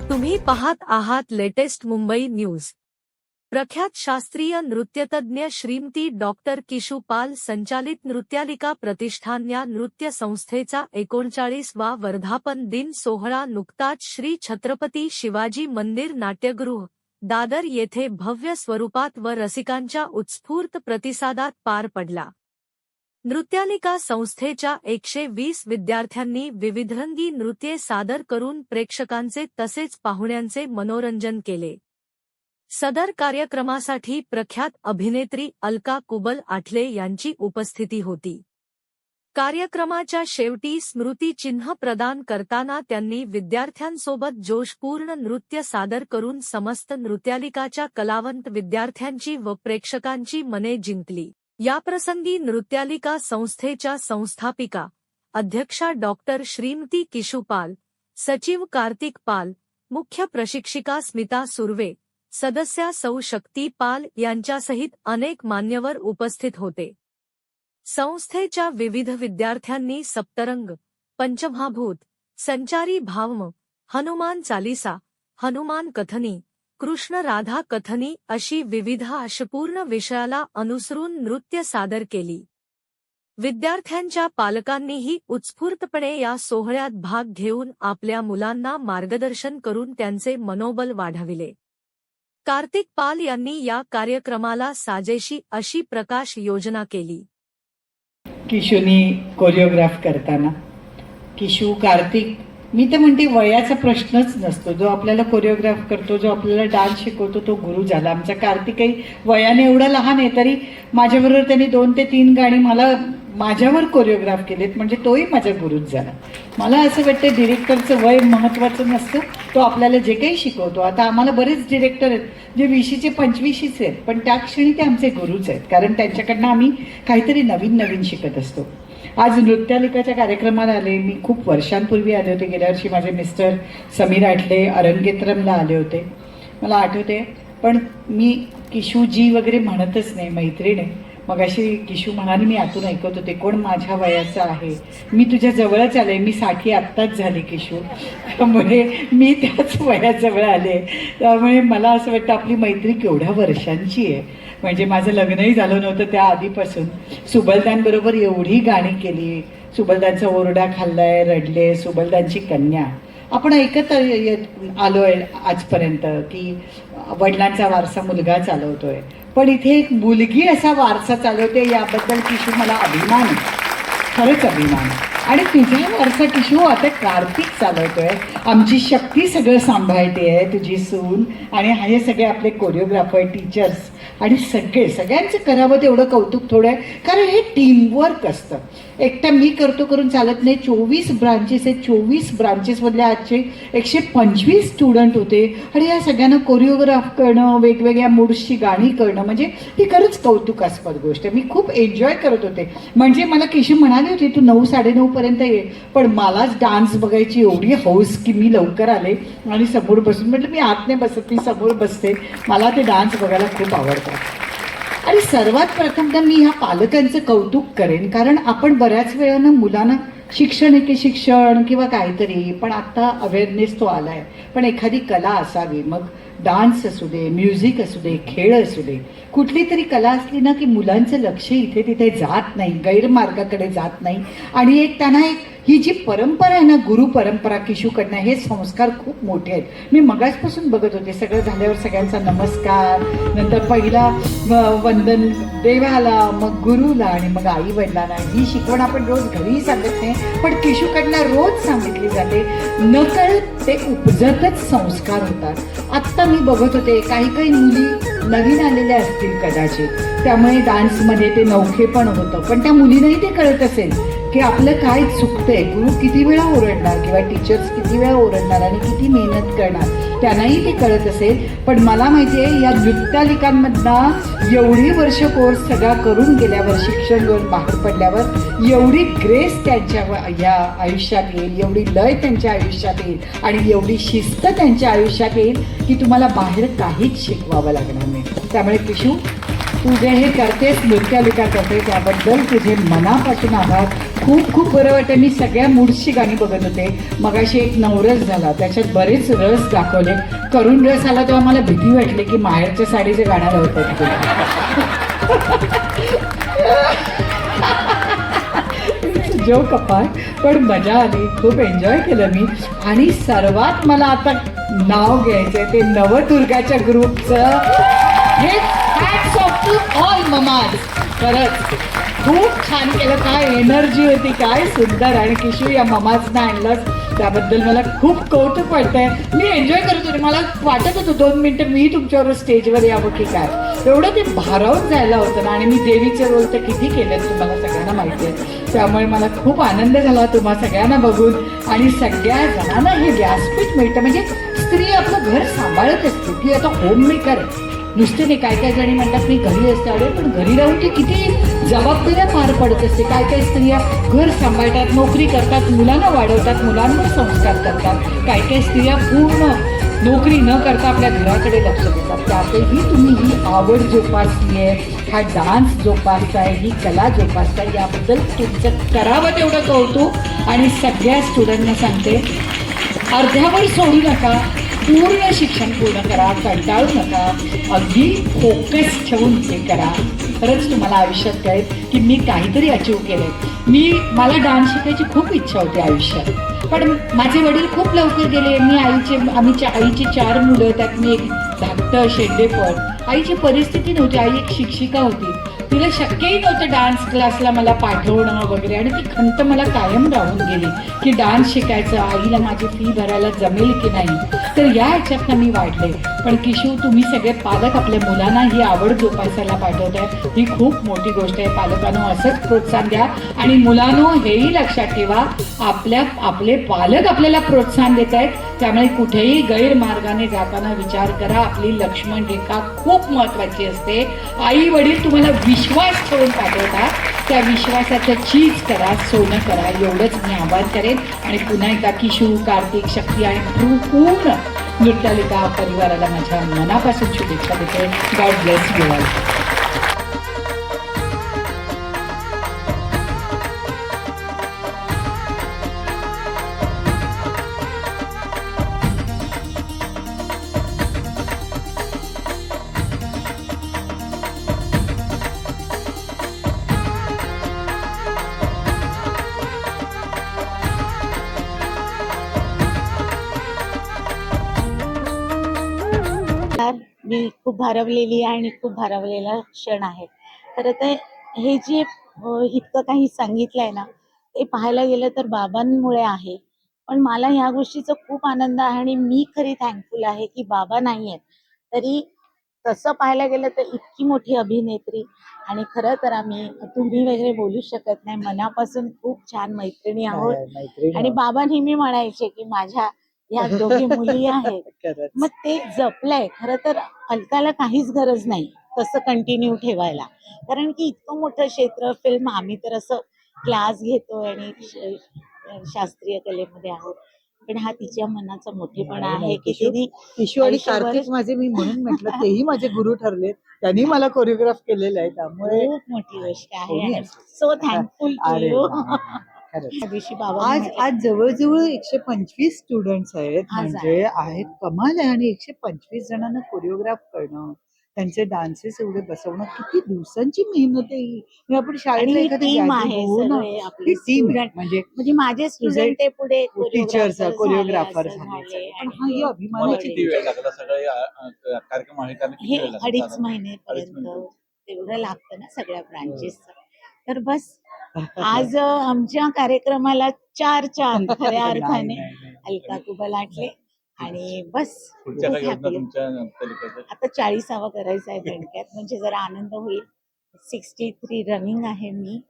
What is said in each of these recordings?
तुम्ही पाहत आहात लेटेस्ट मुंबई न्यूज। प्रख्यात शास्त्रीय नृत्यतज्ञ श्रीमती डॉक्टर किशू पाल संचालित नृत्यालिका प्रतिष्ठान या नृत्य संस्थेचा 39वा वर्धापन दिन सोहळा नुकताच श्री छत्रपती शिवाजी मंदिर नाट्यगृह दादर येथे भव्य स्वरूपात व रसिकांच्या उत्स्फूर्त प्रतिसादात पार पडला। नृत्यालिका संस्थेच्या 120 विद्यार्थ्यांनी विविधरंगी नृत्ये सादर करून प्रेक्षकांचे तसेच पाहुण्यांचे मनोरंजन केले। सदर कार्यक्रमासाठी प्रख्यात अभिनेत्री अलका कुबल आठले यांची उपस्थिती होती। कार्यक्रमाच्या शेवटी स्मृतिचिन्ह प्रदान करताना त्यांनी विद्यार्थ्यांसोबत जोशपूर्ण नृत्य सादर करून समस्त नृत्यालिकाच्या कलावंत विद्यार्थ्यांची व प्रेक्षकांची मने जिंकली। याप्रसंगी नृत्यालिका संस्थेच्या संस्थापिका अध्यक्षा डॉक्टर श्रीमती किशू पाल, सचिव कार्तिक पाल, मुख्य प्रशिक्षिका स्मिता सुर्वे, सदस्या सौ शक्ती पाल यांच्यासहित अनेक मान्यवर उपस्थित होते। संस्थेच्या विविध विद्यार्थ्यांनी सप्तरंग, पंचमहाभूत, संचारी भावम, हनुमान चालीसा, हनुमान कथनी, कृष्ण राधा कथनी अशी विविध आशपूर्ण विषयाला अनुसरून नृत्य सादर केली। विद्यार्थ्यांच्या पालकांनीही उत्स्फूर्तपणे या सोहळ्यात भाग घेऊन आपल्या मुलांना मार्गदर्शन करून त्यांचे मनोबल वाढविले। कार्तिक पाल यांनी या कार्यक्रमाला साजेशी अशी प्रकाश योजना केली। किशूनी कोरिओग्राफ करताना किशू, कार्तिक, मी तर म्हणते वयाचा प्रश्नच नसतो। जो आपल्याला कोरिओग्राफ करतो, जो आपल्याला डान्स शिकवतो तो गुरु झाला। आमचा कार्तिकही वयाने एवढा लहान आहे तरी माझ्याबरोबर त्यांनी 2 ते 3 गाणी माझ्यावर कोरिओग्राफ केलेत, म्हणजे तोही माझा गुरुच झाला। मला असं वाटतं डिरेक्टरचं वय महत्त्वाचं नसतं, तो आपल्याला जे काही शिकवतो। आता आम्हाला बरेच डिरेक्टर आहेत जे 20चे 25चे आहेत, पण त्या क्षणी ते आमचे गुरुच आहेत, कारण त्यांच्याकडनं आम्ही काहीतरी नवीन शिकत असतो। आज नृत्यालिकाच्या कार्यक्रमाला आले। मी खूप वर्षांपूर्वी आले होते। गेल्या वर्षी माझे मिस्टर समीर आठले अरंगेत्रमला आले होते, मला आठवते। पण मी किशूजी वगैरे म्हणतच नाही, मैत्रीण आहे। मग अशी किशू म्हणाली, मी आतून ऐकत होते, कोण माझ्या वयाचं आहे, मी तुझ्या जवळच आले, मी 60 आत्ताच झाली किशू, त्यामुळे मी त्याच वयाजवळ आले। त्यामुळे मला असं वाटतं आपली मैत्री केवढ्या वर्षांची आहे। म्हणजे माझं लग्नही झालं नव्हतं त्या आधीपासून सुबलदांबरोबर एवढी गाणी केली। सुबलदांचा ओरडा खाल्लाय, रडले, सुबलदांची कन्या आपण ऐकत आलोय आजपर्यंत की वडिलांचा वारसा मुलगा चालवतोय, पण इथे एक मुलगी असा वारसा चालवते, याबद्दल किशू मला अभिमान आहे, खरंच अभिमान। आणि तुझा वारसा किशू आता कार्तिक चालवतोय, आमची शक्ती सगळं सांभाळते आहे, तुझी सून, आणि हे सगळे आपले कोरिओग्राफर, टीचर्स आणि सगळ्यांचं करावं तेवढं कौतुक थोडं आहे, कारण हे टीमवर्क असतं। एकटा मी करतो करून चालत नाही। 24 ब्रांचेस आहेत, 24 ब्रांचेसमधले आजचे 125 स्टुडंट होते, आणि या सगळ्यांना कोरिओग्राफ करणं, वेगवेगळ्या मूड्सची गाणी करणं, म्हणजे ही खरंच कौतुकास्पद गोष्ट आहे। मी खूप एन्जॉय करत होते। म्हणजे मला किशू म्हणाली होती तू 9-9:30 पर्यंत ये, पण मलाच डान्स बघायची एवढी हौस की मी लवकर आले आणि समोर बसून म्हटलं मी आत नाही बसत, मी समोर बसते, मला ते डान्स बघायला खूप आवडतात। आणि सर्वात प्रथम तर मी ह्या पालकांचं कौतुक करेन, कारण आपण बऱ्याच वेळानं मुलांना शिक्षण आहे की शिक्षण किंवा काहीतरी, पण आता अवेअरनेस तो आला आहे, पण एखादी कला असावी, मग डान्स असू दे, म्युझिक असू दे, खेळ असू दे, कुठली तरी कला असली ना की मुलांचं लक्ष इथे तिथे जात नाही, गैरमार्गाकडे जात नाही, आणि एक त्यांना एक ही जी परंपरा आहे ना, गुरु परंपरा किशूकडनं, हे संस्कार खूप मोठे आहेत। मी मगाचपासून बघत होते, सगळं झाल्यावर सगळ्यांचा नमस्कार, नंतर पहिला वंदन देवाला, मग गुरुला, आणि मग आई वडिलांना। ही शिकवण आपण रोज घरीही सांगत नाही, पण किशूकडनं रोज सांगितली जाते, नकळत ते उपजतच संस्कार होतात। आत्ता मी बघत होते काही मुली नवीन आलेल्या असतील कदाचित, त्यामुळे डान्समध्ये ते नवखे पण होतं, पण त्या मुलींनाही ते कळत असेल की आपलं काय चुकतंय, गुरु किती वेळा ओरडणार किंवा टीचर्स किती वेळा ओरडणार आणि किती मेहनत करणार, त्यांनाही ते कळत असेल। पण मला माहिती आहे या नृत्यालिकांमधनं एवढी वर्ष कोर्स सगळा करून गेल्यावर, शिक्षण घेऊन बाहेर पडल्यावर एवढी ग्रेस त्यांच्या या आयुष्यात येईल, एवढी लय त्यांच्या आयुष्यात येईल, आणि एवढी शिस्त त्यांच्या आयुष्यात येईल की तुम्हाला बाहेर काहीच शिकवावं लागणार नाही। त्यामुळे किशू तू जे हे करतेस, नृत्यालिका करते, त्याबद्दल तुझे मनापासून आभार. खूप खूप बरं वाटतं. मी सगळ्या मूड्सची गाणी बघत होते. मगाशी एक नवरस झाला, त्याच्यात बरेच रस दाखवले. करून रस आला तेव्हा मला भीती वाटली की माहेरच्या साडीचे गाणं लावतात जो कपाळ. पण मजा आली, खूप एन्जॉय केलं मी. आणि सर्वात मला आता नाव घ्यायचंय ते नवदुर्गाच्या ग्रुपचं. हे hats off to all mamas. खरंच खूप छान केलं. काय एनर्जी होती, काय सुंदर. आणि किशू या ममाजनं आणलंच, त्याबद्दल मला खूप कौतुक वाटतंय. मी एन्जॉय करत होते. मला वाटत होतं 2 मिनिटं मी तुमच्यावर स्टेजवर यावं की काय. एवढं ते भारावून जायला होतं ना. आणि मी देवीचे रोल तर किती केलेत तुम्हाला सगळ्यांना माहिती आहे. त्यामुळे मला खूप आनंद झाला तुम्हा सगळ्यांना बघून. आणि सगळ्या जणांना हे व्यासपीठ मिळतं. म्हणजे स्त्री आपलं घर सांभाळत असते, ती आता होम मेकर आहे. नुसते नाही, काय काय जणी म्हणतात मी घरी असते. अरे पण घरी राहून ती किती जबाबदाऱ्या पार पडत असते. काय काय स्त्रिया घर सांभाळतात, नोकरी करतात, मुलांना वाढवतात, मुलांवर संस्कार करतात. काय काय स्त्रिया पूर्ण नोकरी न करता आपल्या घराकडे लक्ष देतात. त्यातही तुम्ही ही आवड जोपासली आहे, हा डान्स जोपासताय, ही कला जोपासताय, याबद्दल तुमचं करावं तेवढं कौतुक. आणि सगळ्या स्टुडंटना सांगते, अर्ध्यावर सोडू नका, पूर्ण शिक्षण पूर्ण करा, कंटाळू नका, अगदी फोकस ठेवून हे करा. खरंच तुम्हाला आयुष्यात कळेल की मी काहीतरी अचीव केलंय. मला डान्स शिकायची खूप इच्छा होती आयुष्यात. पण माझे वडील खूप लवकर गेले. आईची 4 मुलं, त्यात मी एक धाकटं शेंडेफळ. आईची परिस्थिती नव्हती. आई एक शिक्षिका होती. तिला शक्यही नव्हतं डान्स क्लासला मला पाठवणं वगैरे. आणि ती खंत मला कायम राहून गेली की डान्स शिकायचं, आईला माझी फी भरायला जमेल की नाही. तर या ह्याच्यातनं मी वाढले. पण किशू, तुम्ही सगळे पालक आपल्या मुलांना ही आवड जोपासायला पाठवताय, ही खूप मोठी गोष्ट आहे. पालकांनो असंच प्रोत्साहन द्या. आणि मुलांनो हेही लक्षात ठेवा, आपले पालक आपल्याला प्रोत्साहन देत आहेत, त्यामुळे कुठेही गैरमार्गाने जाताना विचार करा. आपली लक्ष्मण रेखा खूप महत्वाची असते. आई वडील तुम्हाला विश्वास ठेवून पाठवतात, त्या विश्वासाचं चीज करा, सोनं करा. एवढंच मी आवाहन करेन. आणि पुन्हा एकदा किशू, कार्तिक, शक्ती आणि पूर्ण नृत्यालिका परिवाराला माझ्या मनापासून शुभेच्छा देते. God bless you all. मी खूप भारावलेली आणि खूप भारावलेला क्षण आहे. खरं तर हे जे इतकं काही सांगितलंय ना, ते पाहायला गेलं तर बाबांमुळे आहे. पण मला ह्या गोष्टीचा खूप आनंद आहे आणि मी खरी थँकफुल आहे की बाबा नाही आहेत. तरी तसं पाहायला गेलं तर इतकी मोठी अभिनेत्री. आणि खरं तर तुम्ही वगैरे बोलू शकत नाही. मनापासून खूप छान मैत्रिणी आहोत. आणि बाबा नेहमी म्हणायचे की माझ्या ह्या दोघी मुली आहेत. मग ते जपलंय. खरं तर अलकाला काहीच गरज नाही तसं कंटिन्यू ठेवायला. कारण की इतकं मोठं क्षेत्र फिल्म, आम्ही तर असं क्लास घेतोय आणि शास्त्रीय कलेमध्ये आहोत. पण हा तिच्या मनाचा मोठेपणा आहे की तिने किशू आणि कार्तिक माझे, मी म्हणून म्हटलं तेही माझे गुरु ठरले. त्यांनी मला कोरिओग्राफ केलेलं आहे, त्यामुळे खूप मोठी गोष्ट आहे. So thankful to you. दिवशी बाबा आज जवळजवळ 125 स्टुडंट्स आहेत. म्हणजे आहेत, कमाल आहे. आणि 125 जणांना कोरिओग्राफ करणं, त्यांचे डान्सेस एवढे बसवणं, किती दिवसांची मेहनत आहे ही. आपण शाळेतला टीम आहे सगळे टीम म्हणजे माझे स्टुडंट ते पुढे टीचर्स, कोरिओग्राफर झाले. पण हा ही अभिमानाची किती वेळ लागला सगळे कार्यक्रम आहे कारण हे 2.5 महिनेपर्यंत तेवढं लागतं ना सगळ्या ब्रांचेसचं. तर बस आज आमच्या कार्यक्रमाला 4 चांद खऱ्या अर्थाने अलका कुबलाटले. आणि बस पुढच्या काही योजना happy. तुमच्या तालुक्यात? आता 40वा करायचा आहे दणक्यात, म्हणजे जरा आनंद होईल. 63 रनिंग आहे मी.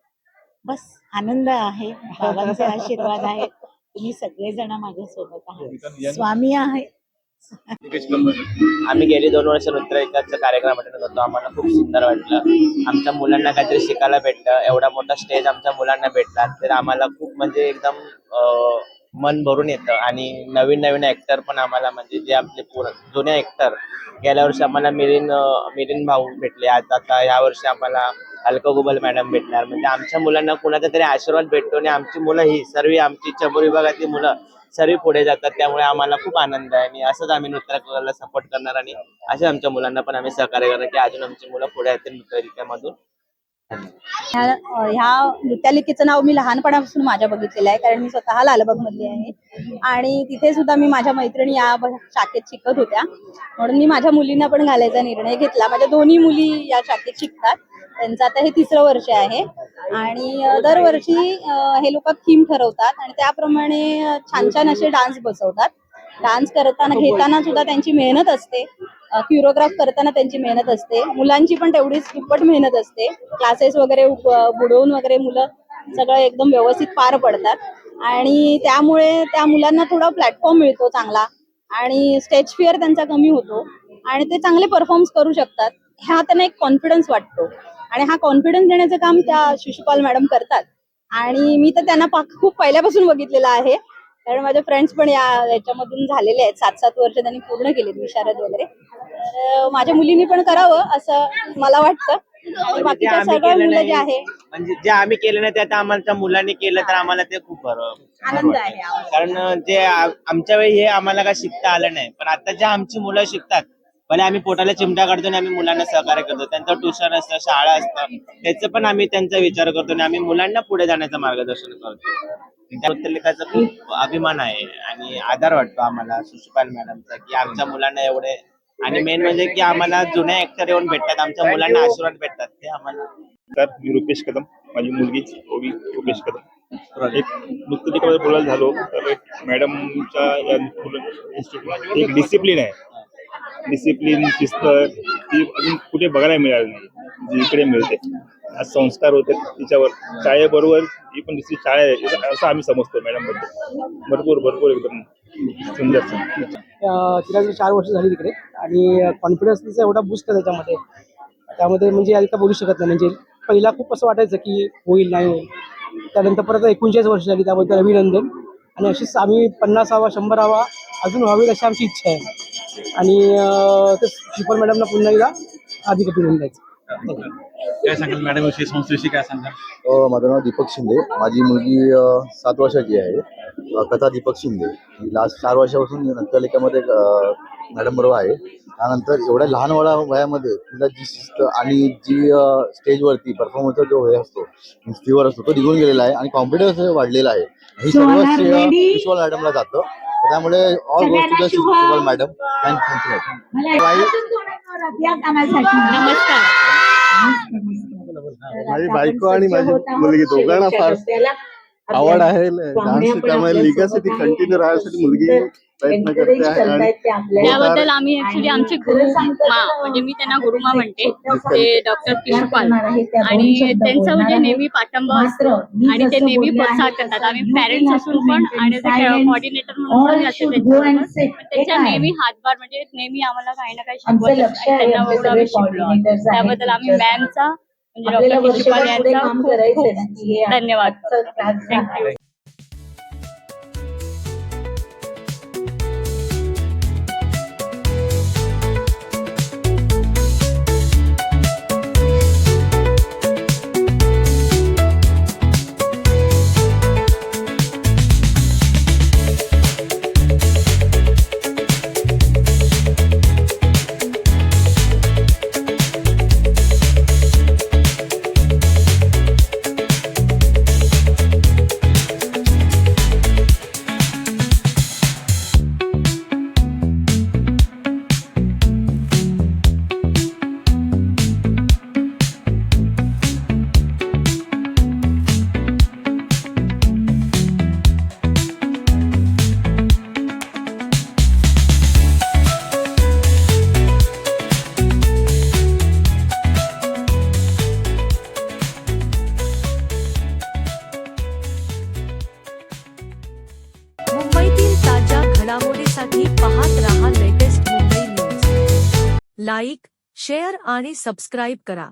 बस आनंद आहे, बाबांचे आशीर्वाद आहेत. तुम्ही सगळेजण माझ्या सोबत आहात. स्वामी आहे. आम्ही गेली 2 वर्ष नृत्याचा कार्यक्रम अटेंड करतो. आम्हाला खूप सुंदर वाटलं. आमच्या मुलांना काहीतरी शिकायला भेटलं. एवढा मोठा स्टेज आमच्या मुलांना भेटला तर आम्हाला खूप म्हणजे एकदम मन भरून येतं. आणि नवीन नवीन ऍक्टर पण आम्हाला म्हणजे जे आपले जुने ऍक्टर, गेल्या वर्षी आम्हाला मिलिंद भाऊ भेटले, आता या वर्षी आम्हाला अलका गुबल मॅडम भेटणार. म्हणजे आमच्या मुलांना कुणाचा तरी आशीर्वाद भेटतो आणि आमची मुलं ही सर्व आमची चमू विभागातली मुलं सर्व पुढे जातात. त्यामुळे आम्हाला खूप आनंद आहे आणि असंच आम्ही नृत्याला सपोर्ट करणार आणि असे आमच्या मुलांना पण आम्ही सहकार्य करणार की अजून आमची मुलं पुढे येतील नृत्यमधून. ह्या नृत्यालिकेचं नाव मी लहानपणापासून माझ्या बघितलेलं आहे, कारण मी स्वतः लालबाग मधली आहे आणि तिथे सुद्धा मी माझ्या मैत्रिणी या शाखेत शिकत होत्या, म्हणून मी माझ्या मुलींना पण घालायचा निर्णय घेतला. माझ्या दोन्ही मुली या शाखेत शिकतात, त्यांचं आता हे 3रं वर्ष आहे आणि दरवर्षी हे लोक थीम ठरवतात आणि त्याप्रमाणे छान छान असे डान्स बसवतात. डान्स घेताना सुद्धा त्यांची मेहनत असते, क्युरोग्राफ करताना त्यांची मेहनत असते, मुलांची पण तेवढीच दुप्पट मेहनत असते. क्लासेस वगैरे बुडवून वगैरे मुलं सगळं एकदम व्यवस्थित पार पडतात आणि त्यामुळे त्या मुलांना थोडा प्लॅटफॉर्म मिळतो चांगला आणि स्टेज फिअर त्यांचा कमी होतो आणि ते चांगले परफॉर्म्स करू शकतात. हा त्यांना एक कॉन्फिडन्स वाटतो आणि हा कॉन्फिडन्स देण्याचं काम त्या शिशुपाल मॅडम करतात आणि मी तर त्यांना खूप पहिल्यापासून बघितलेलं आहे, कारण माझे फ्रेंड्स पण याच्यामधून झालेले आहेत. 7-7 वर्ष त्यांनी पूर्ण केले विशारद वगैरे. तर माझ्या मुलींनी पण करावं असं मला वाटतं. आणि बाकीच्या सगळ्या मुलं जे आहे म्हणजे जे आम्ही केलं नाही ते आता आम्हाला मुलांनी केलं तर आम्हाला ते खूप आनंद आहे आम्हाला. कारण जे आमच्या वेळी हे आम्हाला काय शिकता आलं नाही, पण आता जे आमची मुलं शिकतात, भले आम्ही पोटाला चिमटा काढतो आणि आम्ही मुलांना सहकार्य करतो, त्यांचं ट्युशन असतं, शाळा असतं, त्याचं पण आम्ही त्यांचा विचार करतो आणि आम्ही मुलांना पुढे जाण्याचं मार्गदर्शन करतो. त्या नृत्यलेखाचा खूप अभिमान आहे आणि आधार वाटतो आम्हाला शिशुपाल मॅडमचा की आमच्या मुलांना एवढे, आणि मेन म्हणजे की आम्हाला जुने ऍक्टर येऊन भेटतात, आमच्या मुलांना आशीर्वाद भेटतात ते आम्हाला. तर मी रुपेश कदम, माझी मुलगी ओवी रुपेश कदम. एक नृत्यलेखाबद्दल बोलायला झालो तर मॅडमच्या या इन्स्टिट्यूट एक डिसिप्लिन आहे, डिसिप्लिन शिस्त ती अजून कुठे बघायला मिळाली नाही जी इकडे मिळते. आज संस्कार होते तिच्यावर, शाळेबरोबर ही पण दुसरी शाळा आहे असं आम्ही समजतो मॅडम बद्दल. भरपूर एकदम सुंदर. तिला 4 वर्ष झाली तिकडे आणि कॉन्फिडन्स तिचा एवढा बूस्ट आहे त्यामध्ये म्हणजे आधी का बोलू शकत नाही. म्हणजे पहिला खूप असं वाटायचं की होईल नाही होईल, त्यानंतर परत 39 वर्ष झाली, त्याबद्दल अभिनंदन. आणि अशीच आम्ही 50वा 100वा अजून व्हावी अशी आमची इच्छा आहे आणि ते शिशुपाल मॅडमला पुन्हा एकदा अधिक अभिनंदन द्यायचं. काय सांगाल मॅडम विषयी, संस्थेविषयी काय सांगाल? माझं नाव दीपक शिंदे, माझी मुलगी 7 वर्षाची आहे, कथा दीपक शिंदे. लास्ट 4 वर्षापासून नृत्यलेखामध्ये मॅडम बरोबर आहे. त्यानंतर एवढ्या लहान वयामध्ये तिला जी शिस्त आणि जी स्टेजवरती परफॉर्मन्सचा जो हे असतो, स्थिवर असतो, तो निघून गेलेला आहे आणि कॉन्फिडन्स वाढलेला आहे. ही सर्व श्रेय शिशुपाल मॅडमला जातं, त्यामुळे ऑल गोष्ट टू द शिशुपाल मॅडम. नमस्कार. माझी बायको आणि माझी मुलगी दोघांना फार आवड आहे डान्सची, त्यामुळे लिगासाठी कंटिन्यू राहण्यासाठी मुलगी प्रयत्न करते आहे. आणि त्याबद्दल आम्ही ऍक्च्युली आमचे गुरुमा, म्हणजे मी त्यांना गुरुमा म्हणते, ते डॉक्टर किशोपाल, आणि त्यांचा म्हणजे नेहमी पाठिंबा असतो आणि ते नेहमी प्रोत्साहन करतात. आम्ही पॅरेंट्स असून पण आणि कॉर्डिनेटर म्हणून पण असते त्यांच्या नेहमी हातभार, म्हणजे नेहमी आम्हाला काही ना काही शिकवत असतात. त्यांना एवढं आम्ही शिकलो, त्याबद्दल आम्ही मॅमचा म्हणजे डॉक्टर किशोपाल यांचा खूप खूप धन्यवाद. थँक्यू. मुंबईतील ताज्या घडामोडींसाठी पाहत रहा latest Mumbai news. Like, share आणि सबस्क्राईब करा.